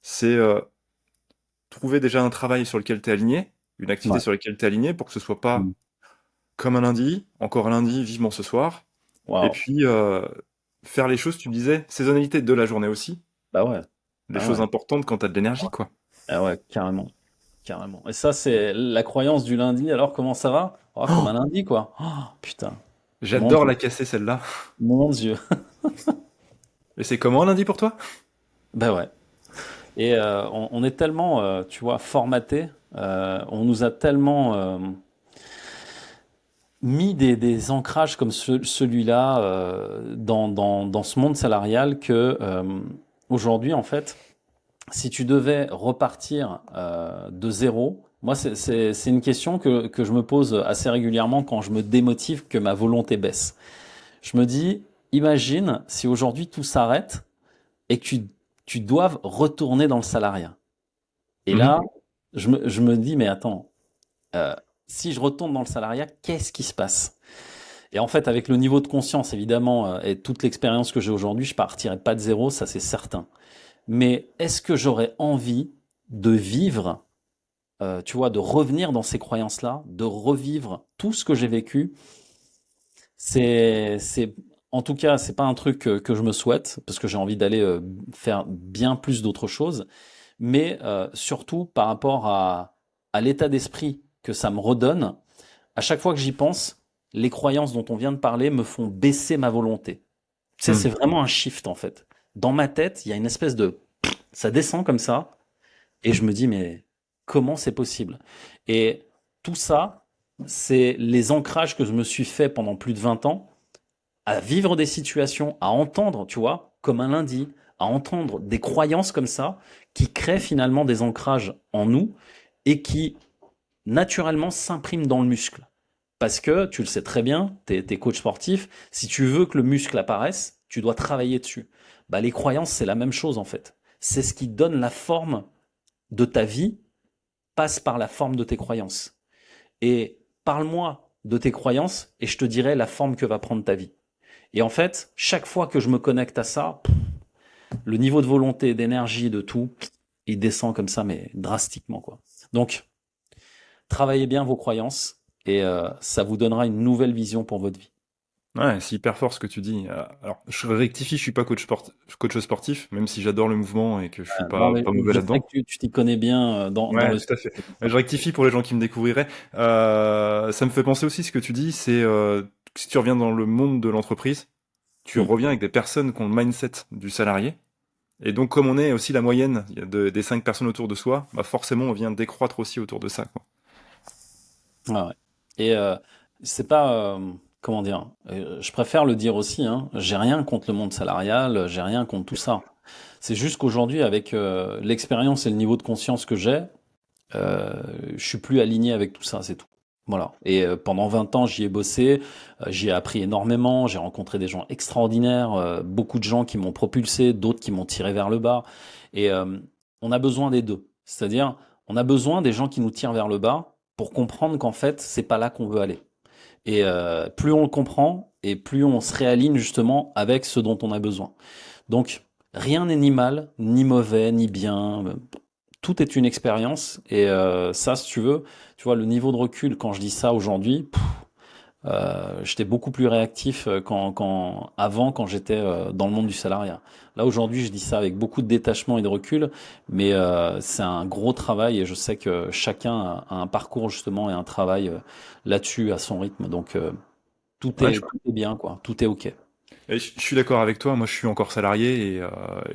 C'est trouver déjà un travail sur lequel tu es aligné, une activité Ouais. sur laquelle tu es aligné pour que ce soit pas Mm. comme un lundi, encore un lundi, vivement ce soir. Et Waouh. puis faire les choses, tu me disais, saisonnalité de la journée aussi, Bah ouais. les Bah choses ouais. importantes quand tu as de l'énergie, quoi. Ah ouais, carrément. Carrément. Et ça, c'est la croyance du lundi. Alors, comment ça va? Oh, comme un Oh, lundi, quoi. Oh, putain. Mon j'adore Dieu. la casser celle-là. Mon Dieu. Et c'est comment un lundi pour toi? Bah ouais. Et on est tellement, tu vois, formaté. On nous a tellement mis des ancrages comme celui-là dans ce monde salarial que aujourd'hui, en fait, si tu devais repartir de zéro, moi, c'est une question que je me pose assez régulièrement quand je me démotive, que ma volonté baisse. Je me dis, imagine si aujourd'hui tout s'arrête et que tu doives retourner dans le salariat. Et Mhm. là, je me dis, mais attends, euh, si je retourne dans le salariat, qu'est-ce qui se passe? Et en fait, avec le niveau de conscience, évidemment, et toute l'expérience que j'ai aujourd'hui, je partirai pas de zéro, ça c'est certain. Mais est-ce que j'aurais envie de vivre, tu vois, de revenir dans ces croyances-là, de revivre tout ce que j'ai vécu? En tout cas, c'est pas un truc que je me souhaite, parce que j'ai envie d'aller faire bien plus d'autres choses, mais surtout par rapport à l'état d'esprit que ça me redonne. À chaque fois que j'y pense, les croyances dont on vient de parler me font baisser ma volonté. Tu sais, c'est Mhm. vraiment un shift en fait. Dans ma tête, il y a une espèce de... Ça descend comme ça, et je me dis, mais comment c'est possible? Et tout ça, c'est les ancrages que je me suis fait pendant plus de 20 ans à vivre des situations, à entendre, tu vois, comme un lundi, à entendre des croyances comme ça, qui créent finalement des ancrages en nous et qui naturellement s'impriment dans le muscle. Parce que, tu le sais très bien, tu es coach sportif, si tu veux que le muscle apparaisse, tu dois travailler dessus. Bah, les croyances, c'est la même chose en fait. C'est ce qui donne la forme de ta vie, passe par la forme de tes croyances. Et parle-moi de tes croyances et je te dirai la forme que va prendre ta vie. Et en fait, chaque fois que je me connecte à ça, le niveau de volonté, d'énergie, de tout, il descend comme ça, mais drastiquement, quoi. Donc, travaillez bien vos croyances et ça vous donnera une nouvelle vision pour votre vie. Ouais, c'est hyper fort ce que tu dis. Alors, je rectifie, je suis pas coach sportif, même si j'adore le mouvement et que je suis Non, mais pas mauvais je sais là-dedans. que tu t'y connais bien dans Ouais, le tout à sujet, fait. c'est pour Je ça. rectifie pour les gens qui me découvriraient. Ça me fait penser aussi ce que tu dis, c'est si tu reviens dans le monde de l'entreprise, tu Mm. reviens avec des personnes qui ont le mindset du salarié. Et donc, comme on est aussi la moyenne des 5 personnes autour de soi, bah forcément, on vient décroître aussi autour de ça, quoi. Ouais, ouais. Et c'est pas, comment dire, je préfère le dire aussi, hein, j'ai rien contre le monde salarial, j'ai rien contre tout ça. C'est juste qu'aujourd'hui, avec l'expérience et le niveau de conscience que j'ai, euh, je suis plus aligné avec tout ça, c'est tout. Voilà. Et pendant 20 ans, j'y ai bossé, j'y ai appris énormément, j'ai rencontré des gens extraordinaires, beaucoup de gens qui m'ont propulsé, d'autres qui m'ont tiré vers le bas. Et on a besoin des deux. C'est-à-dire, on a besoin des gens qui nous tirent vers le bas pour comprendre qu'en fait, c'est pas là qu'on veut aller. Et plus on le comprend, et plus on se réaligne justement avec ce dont on a besoin. Donc, rien n'est ni mal, ni mauvais, ni bien. Tout est une expérience. Et ça, si tu veux, tu vois, le niveau de recul, quand je dis ça aujourd'hui, j'étais beaucoup plus réactif avant, quand j'étais dans le monde du salariat. Là, aujourd'hui, je dis ça avec beaucoup de détachement et de recul, mais c'est un gros travail et je sais que chacun a un parcours justement et un travail là-dessus à son rythme. Donc, Ouais, tout est bien, quoi. Tout est OK. et je suis d'accord avec toi. Moi, je suis encore salarié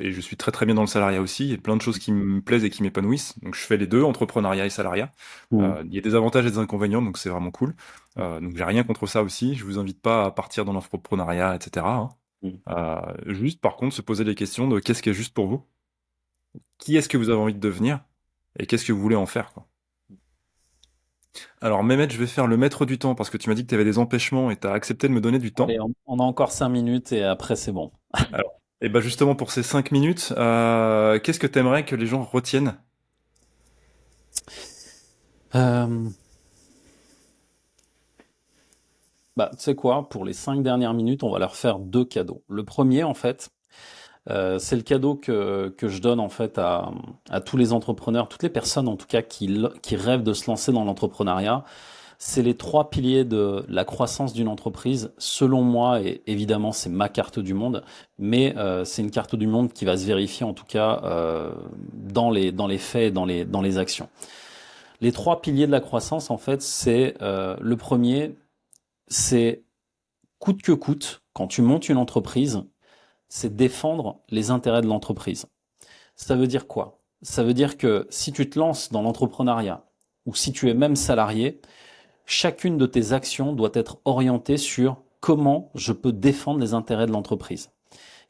et je suis très très bien dans le salariat aussi. Il y a plein de choses qui me plaisent et qui m'épanouissent. Donc, je fais les deux, entrepreneuriat et salariat. Mm. Il y a des avantages et des inconvénients, donc c'est vraiment cool. Donc, j'ai rien contre ça aussi. Je vous invite pas à partir dans l'entrepreneuriat, etc., hein. Mm. Juste, par contre, se poser les questions de qu'est-ce qui est juste pour vous, qui est-ce que vous avez envie de devenir et qu'est-ce que vous voulez en faire, quoi. Alors, Mehmet, je vais faire le maître du temps parce que tu m'as dit que tu avais des empêchements et tu as accepté de me donner du temps. Allez, on a encore 5 minutes et après, c'est bon. Alors, et ben justement pour ces 5 minutes, qu'est-ce que tu aimerais que les gens retiennent? Euh, Bah, tu sais quoi, pour les 5 dernières minutes, on va leur faire deux cadeaux. Le premier, en fait, c'est le cadeau que je donne en fait à tous les entrepreneurs, toutes les personnes en tout cas qui rêvent de se lancer dans l'entrepreneuriat. C'est les trois piliers de la croissance d'une entreprise, selon moi, et évidemment c'est ma carte du monde, mais c'est une carte du monde qui va se vérifier en tout cas dans les faits et dans les actions. Les trois piliers de la croissance, en fait, c'est le premier, c'est coûte que coûte, quand tu montes une entreprise, c'est défendre les intérêts de l'entreprise. Ça veut dire quoi? Ça veut dire que si tu te lances dans l'entrepreneuriat ou si tu es même salarié, chacune de tes actions doit être orientée sur comment je peux défendre les intérêts de l'entreprise.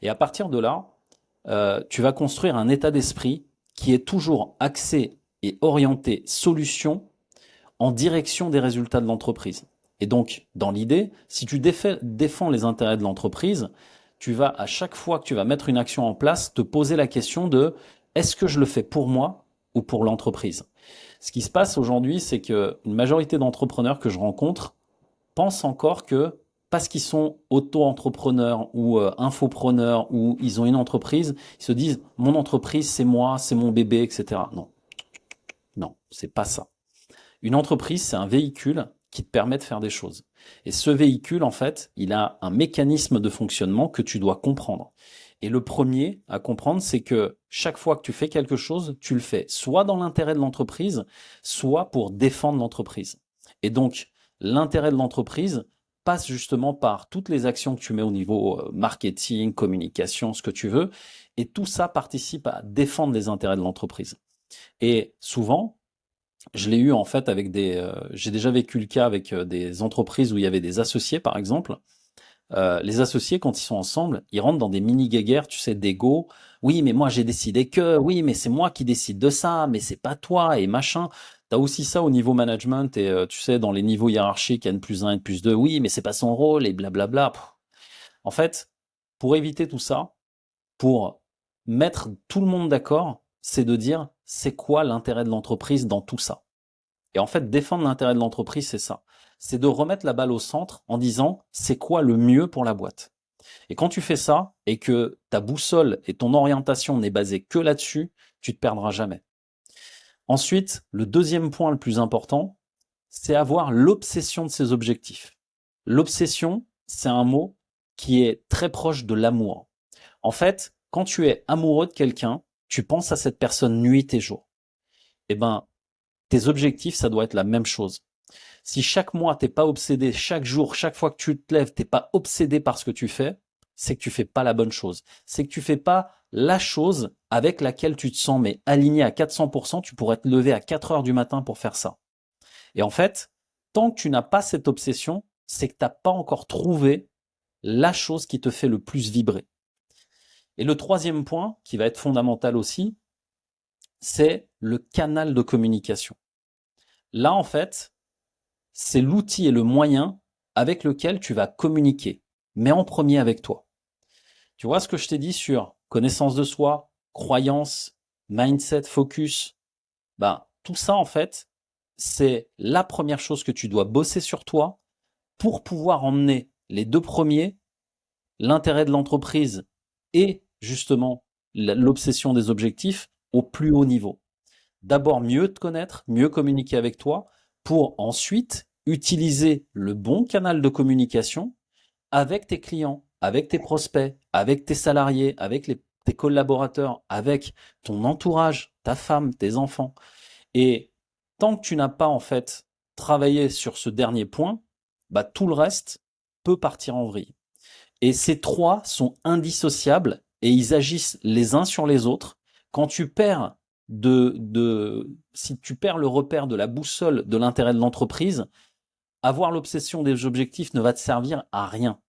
Et à partir de là, tu vas construire un état d'esprit qui est toujours axé et orienté solution en direction des résultats de l'entreprise. Et donc, dans l'idée, si tu défends les intérêts de l'entreprise, tu vas, à chaque fois que tu vas mettre une action en place, te poser la question de est-ce que je le fais pour moi ou pour l'entreprise? Ce qui se passe aujourd'hui, c'est que une majorité d'entrepreneurs que je rencontre pensent encore que parce qu'ils sont auto-entrepreneurs ou infopreneurs ou ils ont une entreprise, ils se disent mon entreprise c'est moi, c'est mon bébé, etc. Non, non, c'est pas ça. Une entreprise, c'est un véhicule qui te permet de faire des choses. Et ce véhicule, en fait, il a un mécanisme de fonctionnement que tu dois comprendre. Et le premier à comprendre, c'est que chaque fois que tu fais quelque chose, tu le fais soit dans l'intérêt de l'entreprise, soit pour défendre l'entreprise. Et donc, l'intérêt de l'entreprise passe justement par toutes les actions que tu mets au niveau marketing, communication, ce que tu veux. Et tout ça participe à défendre les intérêts de l'entreprise. Et souvent, je l'ai eu en fait avec j'ai déjà vécu le cas avec des entreprises où il y avait des associés, par exemple. Les associés, quand ils sont ensemble, ils rentrent dans des mini-guéguerres, tu sais, d'ego. Oui, mais moi j'ai décidé que, oui, mais c'est moi qui décide de ça, mais c'est pas toi et machin. T'as aussi ça au niveau management et tu sais, dans les niveaux hiérarchiques, N+1, N+2, oui, mais c'est pas son rôle et blablabla. En fait, pour éviter tout ça, pour mettre tout le monde d'accord, c'est de dire c'est quoi l'intérêt de l'entreprise dans tout ça. Et en fait, défendre l'intérêt de l'entreprise, c'est ça. C'est de remettre la balle au centre en disant c'est quoi le mieux pour la boîte. Et quand tu fais ça et que ta boussole et ton orientation n'est basée que là-dessus, tu te perdras jamais. Ensuite, le deuxième point le plus important, c'est avoir l'obsession de ses objectifs. L'obsession, c'est un mot qui est très proche de l'amour. En fait, quand tu es amoureux de quelqu'un, tu penses à cette personne nuit et jour. Eh ben, tes objectifs, ça doit être la même chose. Si chaque mois, t'es pas obsédé, chaque jour, chaque fois que tu te lèves, t'es pas obsédé par ce que tu fais, c'est que tu fais pas la bonne chose. C'est que tu fais pas la chose avec laquelle tu te sens mais aligné à 400%, tu pourrais te lever à 4 heures du matin pour faire ça. Et en fait, tant que tu n'as pas cette obsession, c'est que tu n'as pas encore trouvé la chose qui te fait le plus vibrer. Et le troisième point, qui va être fondamental aussi, c'est le canal de communication. Là, en fait, c'est l'outil et le moyen avec lequel tu vas communiquer, mais en premier avec toi. Tu vois ce que je t'ai dit sur connaissance de soi, croyance, mindset, focus, tout ça, en fait, c'est la première chose que tu dois bosser sur toi pour pouvoir emmener les deux premiers, l'intérêt de l'entreprise et justement l'obsession des objectifs au plus haut niveau. D'abord, mieux te connaître, mieux communiquer avec toi pour ensuite utiliser le bon canal de communication avec tes clients, avec tes prospects, avec tes salariés, avec tes collaborateurs, avec ton entourage, ta femme, tes enfants. Et tant que tu n'as pas en fait travaillé sur ce dernier point, tout le reste peut partir en vrille. Et ces trois sont indissociables et ils agissent les uns sur les autres. Quand tu perds si tu perds le repère de la boussole de l'intérêt de l'entreprise, avoir l'obsession des objectifs ne va te servir à rien.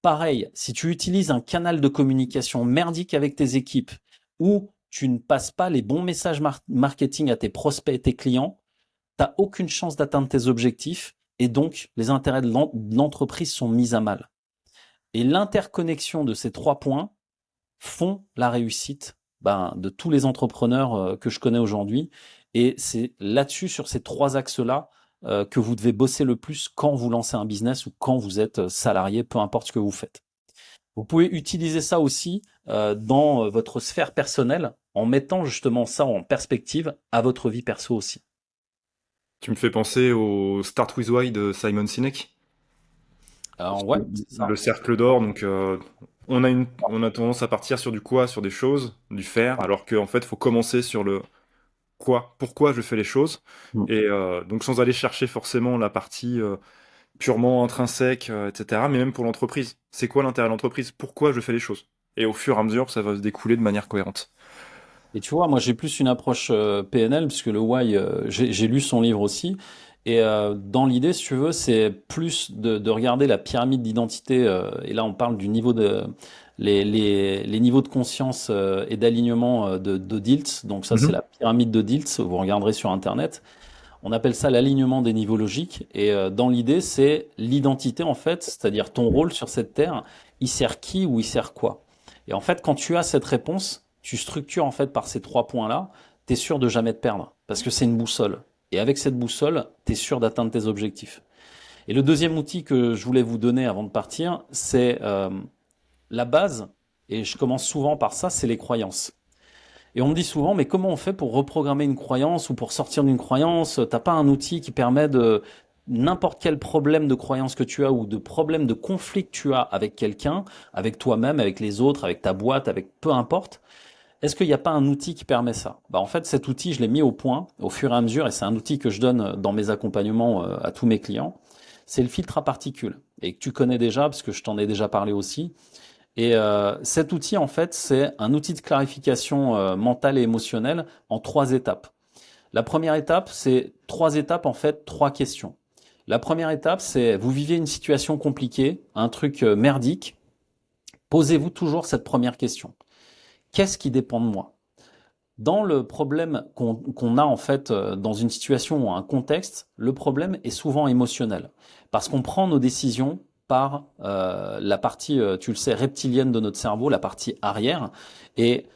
Pareil, si tu utilises un canal de communication merdique avec tes équipes ou tu ne passes pas les bons messages marketing à tes prospects et tes clients, tu n'as aucune chance d'atteindre tes objectifs et donc les intérêts de l'entreprise sont mis à mal. Et l'interconnexion de ces trois points font la réussite de tous les entrepreneurs que je connais aujourd'hui. Et c'est là-dessus, sur ces trois axes-là, que vous devez bosser le plus quand vous lancez un business ou quand vous êtes salarié, peu importe ce que vous faites. Vous pouvez utiliser ça aussi dans votre sphère personnelle en mettant justement ça en perspective à votre vie perso aussi. Tu me fais penser au Start With Why de Simon Sinek. Alors ouais, c'est Le ça. cercle d'or, donc on a tendance à partir sur du quoi, sur des choses, du faire, alors qu'en fait, il faut commencer sur le quoi, pourquoi je fais les choses, Mm. et donc sans aller chercher forcément la partie purement intrinsèque, etc., mais même pour l'entreprise. C'est quoi l'intérêt de l'entreprise? Pourquoi je fais les choses? Et au fur et à mesure, ça va se découler de manière cohérente. Et tu vois, moi j'ai plus une approche PNL, puisque le Why, j'ai lu son livre aussi. Et dans l'idée, si tu veux, c'est plus de regarder la pyramide d'identité. Et là, on parle du niveau les niveaux de conscience et d'alignement de Dilts. Donc ça, c'est Mhm. la pyramide de Dilts. Vous regarderez sur Internet. On appelle ça l'alignement des niveaux logiques. Et dans l'idée, c'est l'identité en fait, c'est-à-dire ton rôle sur cette terre. Il sert qui ou il sert quoi? Et en fait, quand tu as cette réponse, tu structures en fait par ces trois points-là, tu es sûr de jamais te perdre parce que c'est une boussole. Et avec cette boussole, tu es sûr d'atteindre tes objectifs. Et le deuxième outil que je voulais vous donner avant de partir, c'est la base, et je commence souvent par ça, c'est les croyances. Et on me dit souvent, mais comment on fait pour reprogrammer une croyance ou pour sortir d'une croyance? T'as pas un outil qui permet de n'importe quel problème de croyance que tu as ou de problème de conflit que tu as avec quelqu'un, avec toi-même, avec les autres, avec ta boîte, avec peu importe. Est-ce qu'il n'y a pas un outil qui permet ça? En fait, cet outil, je l'ai mis au point au fur et à mesure et c'est un outil que je donne dans mes accompagnements à tous mes clients. C'est le filtre à particules et que tu connais déjà parce que je t'en ai déjà parlé aussi. Et cet outil, en fait, c'est un outil de clarification mentale et émotionnelle en trois étapes. La première étape, c'est trois étapes, en fait, trois questions. La première étape, c'est vous vivez une situation compliquée, un truc merdique. Posez-vous toujours cette première question. Qu'est-ce qui dépend de moi? Dans le problème qu'on a en fait dans une situation ou un contexte, le problème est souvent émotionnel parce qu'on prend nos décisions par la partie, tu le sais, reptilienne de notre cerveau, la partie arrière. Et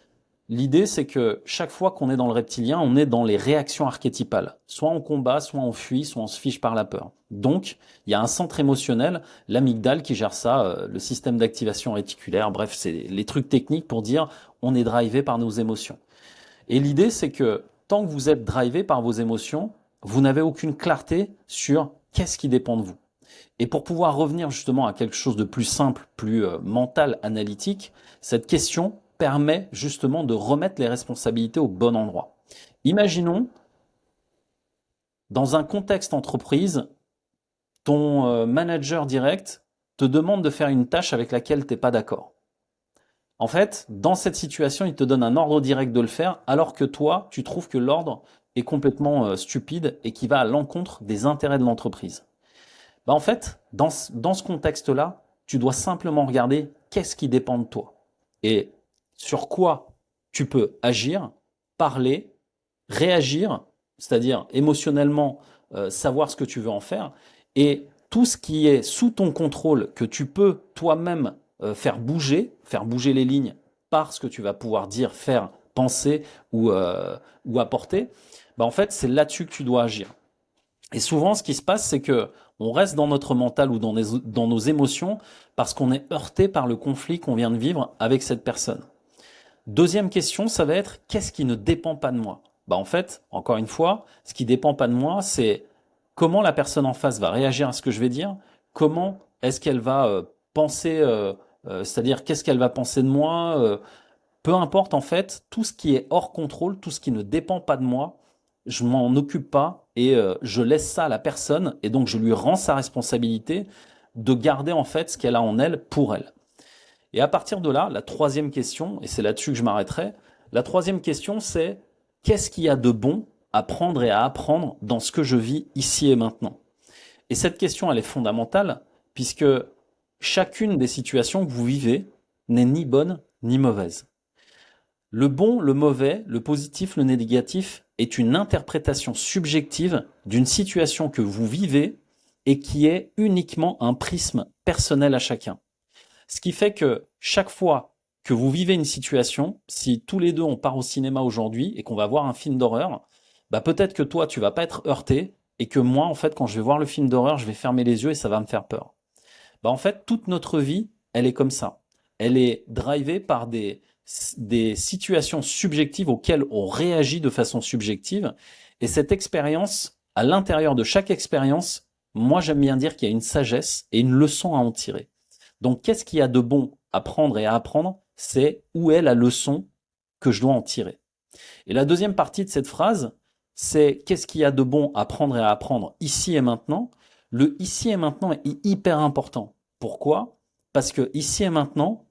l'idée, c'est que chaque fois qu'on est dans le reptilien, on est dans les réactions archétypales. Soit on combat, soit on fuit, soit on se fiche par la peur. Donc, il y a un centre émotionnel, l'amygdale qui gère ça, le système d'activation réticulaire. Bref, c'est les trucs techniques pour dire on est drivé par nos émotions. Et l'idée, c'est que tant que vous êtes drivé par vos émotions, vous n'avez aucune clarté sur qu'est-ce qui dépend de vous. Et pour pouvoir revenir justement à quelque chose de plus simple, plus mental, analytique, cette question permet justement de remettre les responsabilités au bon endroit. Imaginons, dans un contexte entreprise, ton manager direct te demande de faire une tâche avec laquelle tu n'es pas d'accord. En fait, dans cette situation, il te donne un ordre direct de le faire, alors que toi, tu trouves que l'ordre est complètement stupide et qui va à l'encontre des intérêts de l'entreprise. Bah, en fait, dans ce contexte-là, tu dois simplement regarder qu'est-ce qui dépend de toi et sur quoi tu peux agir, parler, réagir, c'est-à-dire émotionnellement savoir ce que tu veux en faire, et tout ce qui est sous ton contrôle que tu peux toi-même faire bouger les lignes par ce que tu vas pouvoir dire, faire, penser ou apporter, bah en fait c'est là-dessus que tu dois agir. Et souvent, ce qui se passe, c'est que on reste dans notre mental ou dans nos émotions parce qu'on est heurté par le conflit qu'on vient de vivre avec cette personne. Deuxième question, ça va être qu'est-ce qui ne dépend pas de moi? Bah en fait, encore une fois, ce qui dépend pas de moi, c'est comment la personne en face va réagir à ce que je vais dire, comment est-ce qu'elle va penser, c'est-à-dire qu'est-ce qu'elle va penser de moi, peu importe en fait, tout ce qui est hors contrôle, tout ce qui ne dépend pas de moi, je m'en occupe pas et je laisse ça à la personne et donc je lui rends sa responsabilité de garder en fait ce qu'elle a en elle pour elle. Et à partir de là, la troisième question, et c'est là-dessus que je m'arrêterai, la troisième question c'est qu'est-ce qu'il y a de bon à prendre et à apprendre dans ce que je vis ici et maintenant? Et cette question, elle est fondamentale puisque chacune des situations que vous vivez n'est ni bonne ni mauvaise. Le bon, le mauvais, le positif, le négatif est une interprétation subjective d'une situation que vous vivez et qui est uniquement un prisme personnel à chacun. Ce qui fait que chaque fois que vous vivez une situation, si tous les deux on part au cinéma aujourd'hui et qu'on va voir un film d'horreur, bah peut-être que toi tu vas pas être heurté et que moi en fait quand je vais voir le film d'horreur, je vais fermer les yeux et ça va me faire peur. Bah en fait toute notre vie, elle est comme ça. Elle est drivée par des situations subjectives auxquelles on réagit de façon subjective et cette expérience, à l'intérieur de chaque expérience, moi j'aime bien dire qu'il y a une sagesse et une leçon à en tirer. Donc, qu'est-ce qu'il y a de bon à prendre et à apprendre? C'est où est la leçon que je dois en tirer. Et la deuxième partie de cette phrase, c'est qu'est-ce qu'il y a de bon à prendre et à apprendre ici et maintenant? Le ici et maintenant est hyper important. Pourquoi? Parce que ici et maintenant,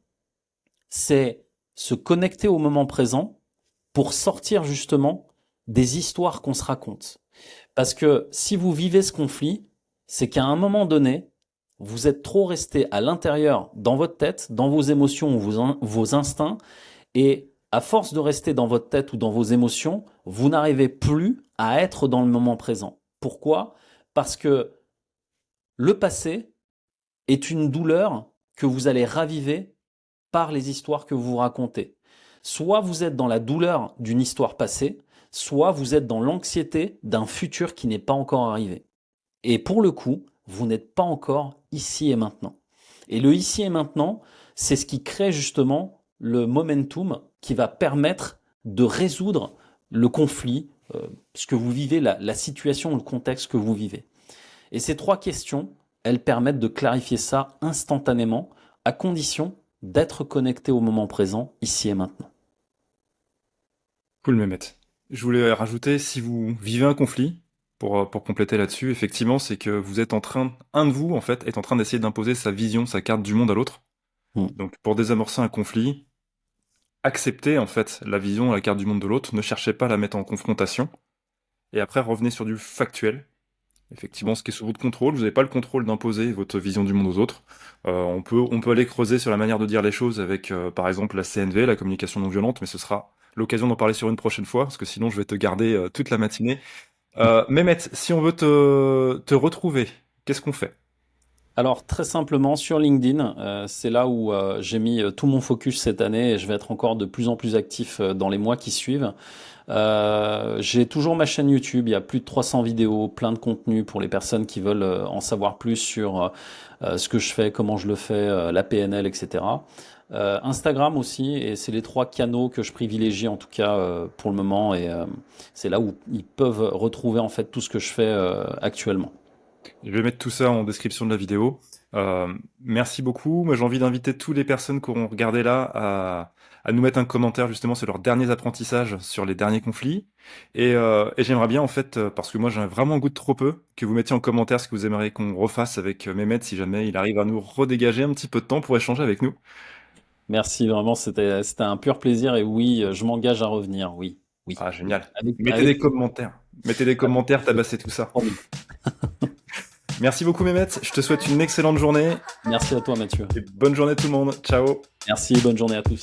c'est se connecter au moment présent pour sortir justement des histoires qu'on se raconte. Parce que si vous vivez ce conflit, c'est qu'à un moment donné, vous êtes trop resté à l'intérieur, dans votre tête, dans vos émotions ou vos instincts, et à force de rester dans votre tête ou dans vos émotions, vous n'arrivez plus à être dans le moment présent. Pourquoi? Parce que le passé est une douleur que vous allez raviver par les histoires que vous vous racontez. Soit vous êtes dans la douleur d'une histoire passée, soit vous êtes dans l'anxiété d'un futur qui n'est pas encore arrivé. Et pour le coup, vous n'êtes pas encore ici et maintenant. Et le ici et maintenant, c'est ce qui crée justement le momentum qui va permettre de résoudre le conflit, ce que vous vivez, la situation ou le contexte que vous vivez. Et ces trois questions, elles permettent de clarifier ça instantanément, à condition d'être connecté au moment présent, ici et maintenant. Cool, Mehmet. Je voulais rajouter, si vous vivez un conflit, pour compléter là-dessus, effectivement, c'est que vous êtes en train, un de vous, en fait, est en train d'essayer d'imposer sa vision, sa carte du monde à l'autre. Mm. Donc, pour désamorcer un conflit, acceptez, en fait, la vision, la carte du monde de l'autre, ne cherchez pas à la mettre en confrontation, et après, revenez sur du factuel. Effectivement, ce qui est sous votre contrôle, vous n'avez pas le contrôle d'imposer votre vision du monde aux autres. On peut aller creuser sur la manière de dire les choses avec, par exemple, la CNV, la communication non violente, mais ce sera l'occasion d'en parler sur une prochaine fois, parce que sinon je vais te garder toute la matinée. Mehmet, si on veut te retrouver, qu'est-ce qu'on fait? Alors très simplement sur LinkedIn, c'est là où j'ai mis tout mon focus cette année et je vais être encore de plus en plus actif dans les mois qui suivent. J'ai toujours ma chaîne YouTube, il y a plus de 300 vidéos, plein de contenu pour les personnes qui veulent en savoir plus sur ce que je fais, comment je le fais, la PNL, etc. Instagram aussi, et c'est les trois canaux que je privilégie en tout cas pour le moment, et c'est là où ils peuvent retrouver en fait tout ce que je fais actuellement. Je vais mettre tout ça en description de la vidéo. Merci beaucoup. Moi, j'ai envie d'inviter toutes les personnes qui auront regardé là à nous mettre un commentaire justement sur leurs derniers apprentissages sur les derniers conflits. Et j'aimerais bien en fait, parce que moi j'ai vraiment un goût de trop peu, que vous mettiez en commentaire ce que vous aimeriez qu'on refasse avec Mehmet si jamais il arrive à nous redégager un petit peu de temps pour échanger avec nous. Merci, vraiment, c'était un pur plaisir et oui, je m'engage à revenir. Oui, oui, Ah oui. génial. Avec, Mettez des avec, commentaires. Mettez des avec commentaires, tabassez tout ça. promis. Merci beaucoup Mehmet, je te souhaite une excellente journée Merci à toi, Mathieu. et bonne journée tout le monde. Ciao. Merci, bonne journée à tous.